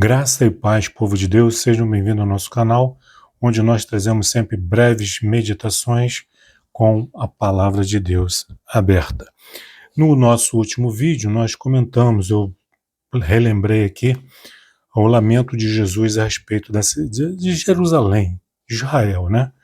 Graça e paz, povo de Deus, sejam bem-vindos ao nosso canal, onde nós trazemos sempre breves meditações com a palavra de Deus aberta. No nosso último vídeo, nós comentamos, eu relembrei aqui, o lamento de Jesus a respeito de Jerusalém, de Israel, né?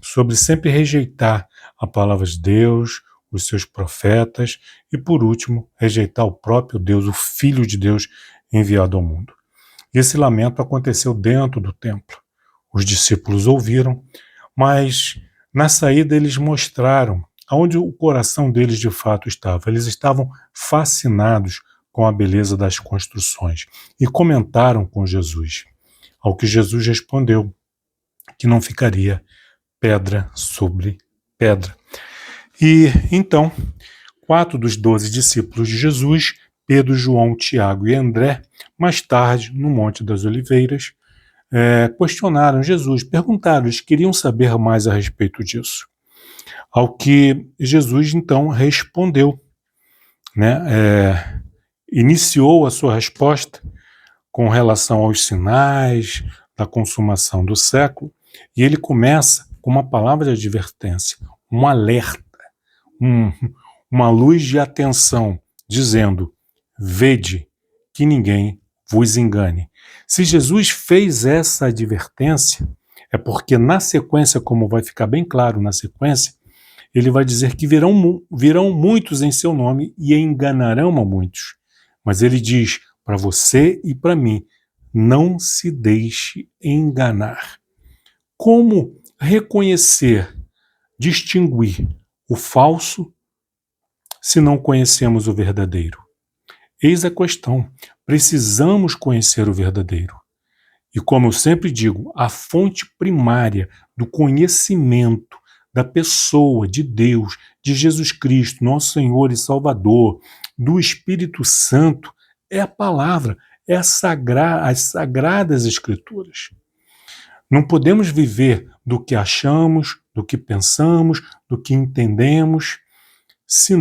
Sobre sempre rejeitar a palavra de Deus, os seus profetas e, por último, rejeitar o próprio Deus, o Filho de Deus enviado ao mundo. Esse lamento aconteceu dentro do templo. Os discípulos ouviram, mas na saída eles mostraram aonde o coração deles de fato estava. Eles estavam fascinados com a beleza das construções e comentaram com Jesus, ao que Jesus respondeu que não ficaria pedra sobre pedra. E então, 4 dos 12 discípulos de Jesus, Pedro, João, Tiago e André, mais tarde, no Monte das Oliveiras, questionaram Jesus, perguntaram, eles queriam saber mais a respeito disso. Ao que Jesus, então, respondeu, iniciou a sua resposta com relação aos sinais da consumação do século, e ele começa com uma palavra de advertência, um alerta, uma luz de atenção, dizendo: vede que ninguém vos engane. Se Jesus fez essa advertência, é porque na sequência, como vai ficar bem claro na sequência, ele vai dizer que virão muitos em seu nome e enganarão a muitos. Mas ele diz para você e para mim, não se deixe enganar. Como reconhecer, distinguir o falso se não conhecemos o verdadeiro? Eis a questão. Precisamos conhecer o verdadeiro. E como eu sempre digo, a fonte primária do conhecimento da pessoa de Deus, de Jesus Cristo, nosso Senhor e Salvador, do Espírito Santo, é a palavra, é as sagradas Escrituras. Não podemos viver do que achamos, do que pensamos, do que entendemos, se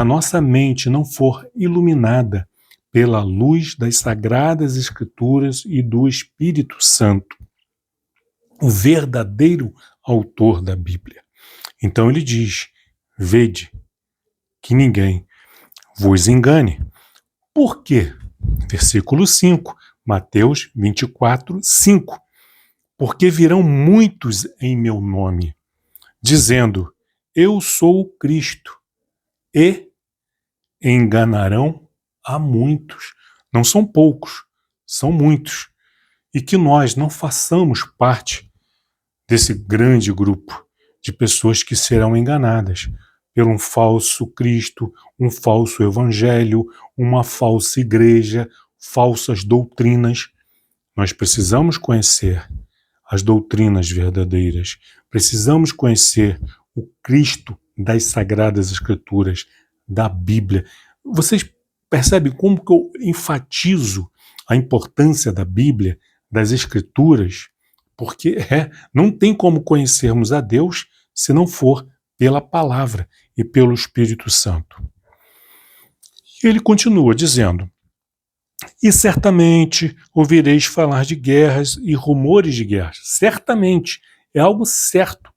a nossa mente não for iluminada pela luz das sagradas Escrituras e do Espírito Santo, o verdadeiro autor da Bíblia. Então ele diz: vede que ninguém vos engane. Por quê? Versículo 5, Mateus 24, 5. Porque virão muitos em meu nome, dizendo: eu sou o Cristo, e enganarão a muitos. Não são poucos, são muitos. E que nós não façamos parte desse grande grupo de pessoas que serão enganadas por um falso Cristo, um falso evangelho, uma falsa igreja, falsas doutrinas. Nós precisamos conhecer as doutrinas verdadeiras, precisamos conhecer o Cristo das Sagradas Escrituras, da Bíblia. Vocês percebem como que eu enfatizo a importância da Bíblia, das Escrituras? Porque não tem como conhecermos a Deus se não for pela palavra e pelo Espírito Santo. E ele continua dizendo: e certamente ouvireis falar de guerras e rumores de guerras. Certamente, é algo certo.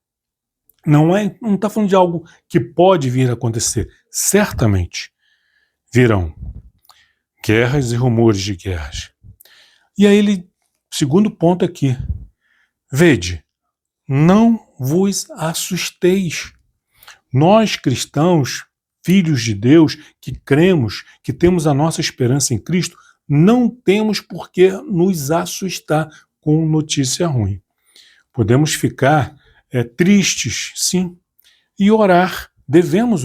Não está falando de algo que pode vir a acontecer. Certamente virão guerras e rumores de guerras. E aí ele, segundo ponto aqui, vede, não vos assusteis. Nós cristãos, filhos de Deus, que cremos, que temos a nossa esperança em Cristo, não temos por que nos assustar com notícia ruim. Podemos ficar tristes, sim, e orar, devemos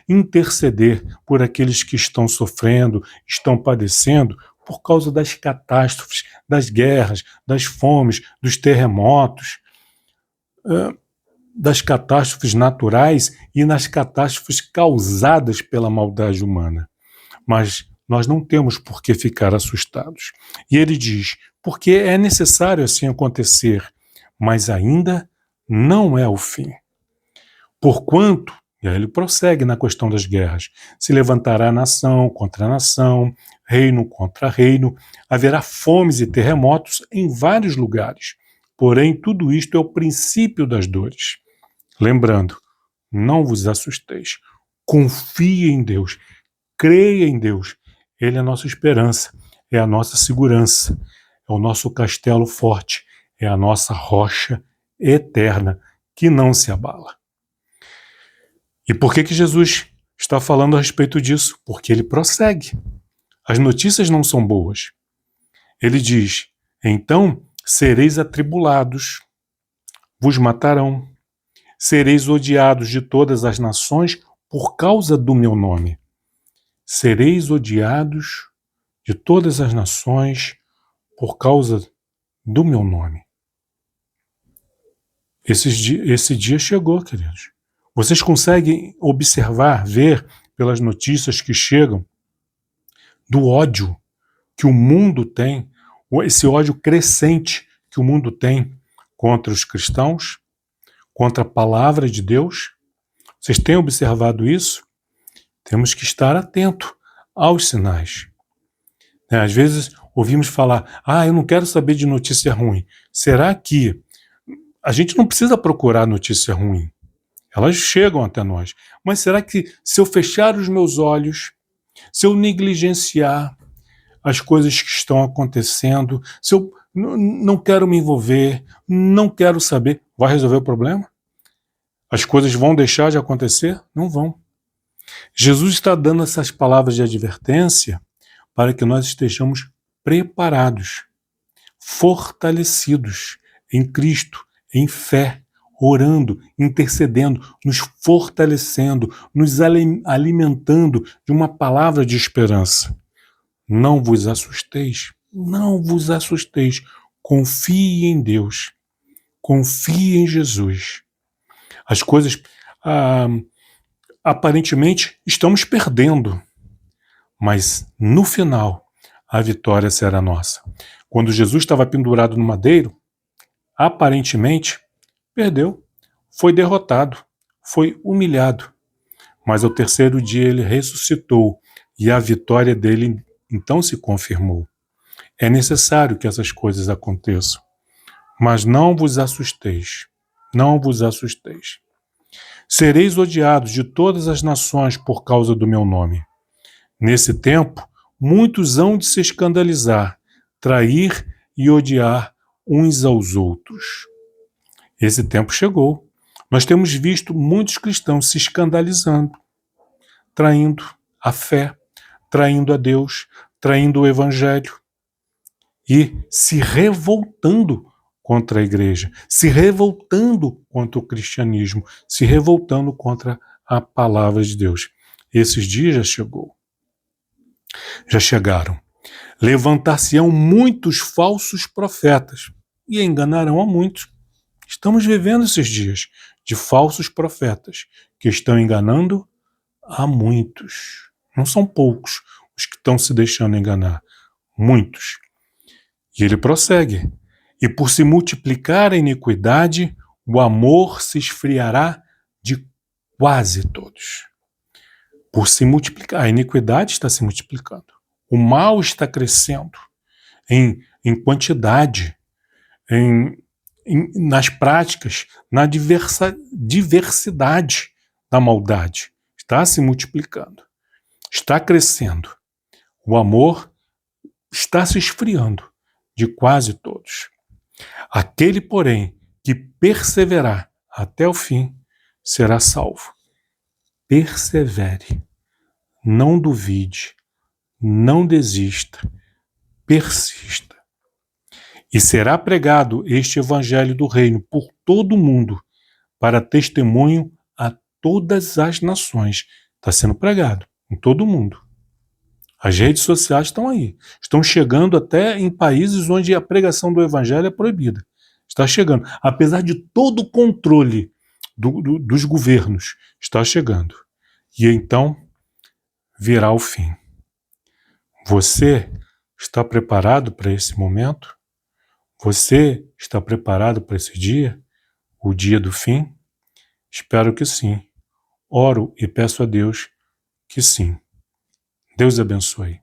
interceder por aqueles que estão sofrendo, estão padecendo por causa das catástrofes, das guerras, das fomes, dos terremotos, das catástrofes naturais e nas catástrofes causadas pela maldade humana. Mas nós não temos por que ficar assustados. E ele diz, porque é necessário assim acontecer, mas ainda não é o fim. Porquanto, E aí ele prossegue na questão das guerras. Se levantará nação contra nação, reino contra reino, haverá fomes e terremotos em vários lugares. Porém, tudo isto é o princípio das dores. Lembrando, não vos assusteis. Confie em Deus. Creia em Deus. Ele é a nossa esperança, é a nossa segurança, é o nosso castelo forte, é a nossa rocha eterna que não se abala. E por que Jesus está falando a respeito disso? Porque ele prossegue. As notícias não são boas. Ele diz: então sereis atribulados, vos matarão, sereis odiados de todas as nações por causa do meu nome. Sereis odiados de todas as nações por causa do meu nome. Esse dia chegou, queridos. Vocês conseguem observar, ver pelas notícias que chegam do ódio que o mundo tem, esse ódio crescente que o mundo tem contra os cristãos, contra a palavra de Deus? Vocês têm observado isso? Temos que estar atento aos sinais. Às vezes ouvimos falar: eu não quero saber de notícia ruim. Será que a gente não precisa procurar notícia ruim? Elas chegam até nós. Mas será que se eu fechar os meus olhos, se eu negligenciar as coisas que estão acontecendo, se eu não quero me envolver, não quero saber, vai resolver o problema? As coisas vão deixar de acontecer? Não vão. Jesus está dando essas palavras de advertência para que nós estejamos preparados, fortalecidos em Cristo, em fé, orando, intercedendo, nos fortalecendo, nos alimentando de uma palavra de esperança. Não vos assusteis, não vos assusteis. Confie em Deus, confie em Jesus. As coisas, aparentemente, estamos perdendo, mas no final, a vitória será nossa. Quando Jesus estava pendurado no madeiro, aparentemente, perdeu, foi derrotado, foi humilhado. Mas ao terceiro dia ele ressuscitou e a vitória dele então se confirmou. É necessário que essas coisas aconteçam. Mas não vos assusteis, não vos assusteis. Sereis odiados de todas as nações por causa do meu nome. Nesse tempo, muitos hão de se escandalizar, trair e odiar uns aos outros. Esse tempo chegou. Nós temos visto muitos cristãos se escandalizando, traindo a fé, traindo a Deus, traindo o Evangelho e se revoltando contra a igreja, se revoltando contra o cristianismo, se revoltando contra a palavra de Deus. Esses dias já chegaram. Levantar-se-ão muitos falsos profetas e enganarão a muitos. Estamos vivendo esses dias de falsos profetas que estão enganando a muitos. Não são poucos os que estão se deixando enganar. Muitos. E ele prossegue. E por se multiplicar a iniquidade, o amor se esfriará de quase todos. Por se multiplicar, a iniquidade está se multiplicando. O mal está crescendo em quantidade, nas práticas, na diversidade da maldade. Está se multiplicando, está crescendo. O amor está se esfriando de quase todos. Aquele, porém, que perseverar até o fim, será salvo. Persevere, não duvide, não desista, persista. E será pregado este evangelho do reino por todo o mundo, para testemunho a todas as nações. Está sendo pregado em todo o mundo. As redes sociais estão aí. Estão chegando até em países onde a pregação do evangelho é proibida. Está chegando. Apesar de todo o controle dos governos, está chegando. E então virá o fim. Você está preparado para esse momento? Você está preparado para esse dia? O dia do fim? Espero que sim. oro e peço a Deus que sim. Deus abençoe.